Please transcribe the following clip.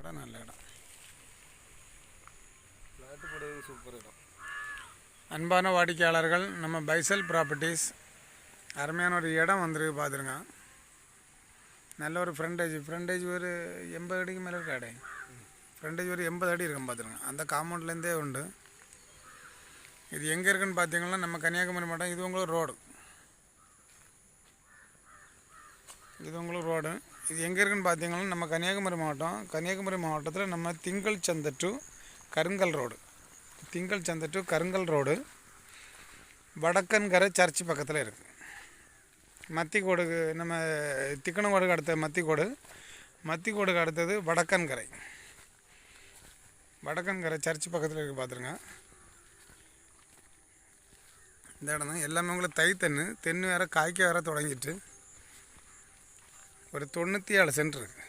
இடம் நல்ல இடம். ஃப்ளாட்டு போடுறது சூப்பர் இடம். அன்பான வாடிக்கையாளர்கள், நம்ம பைசல் ப்ராப்பர்ட்டிஸ் அருமையான ஒரு இடம் வந்துருக்கு பார்த்துருங்க. நல்ல ஒரு ஃப்ரண்டேஜ் ஒரு 80 அடிக்கு மேலே இருக்காடே. ஃப்ரண்டேஜ் ஒரு 80 அடி இருக்கும் பார்த்துருங்க. அந்த காம்பவுண்ட்லேருந்தே உண்டு. இது எங்கே இருக்குதுன்னு பார்த்தீங்கன்னா நம்ம கன்னியாகுமரி மாவட்டம். இது உங்களுக்கு ரோடு. இது எங்கே இருக்குதுன்னு பார்த்தீங்கன்னா நம்ம கன்னியாகுமரி மாவட்டத்தில் நம்ம திங்கள் சந்தை டு கருங்கல் ரோடு வடக்கன்கரை சர்ச்சு பக்கத்தில் இருக்குது. மத்திக்கோடுக்கு நம்ம திக்கணங்கோடுக்கு அடுத்த மத்திக்கோடுக்கு அடுத்தது வடக்கன்கரை சர்ச்சு பக்கத்தில் இருக்குது பார்த்துருங்க. இந்த இடம் தான் எல்லாமே உங்களுக்கு தென்று வேறு காய்க்க வேறு தொடங்கிட்டு ஒரு 97 சென்ட் இருக்குது.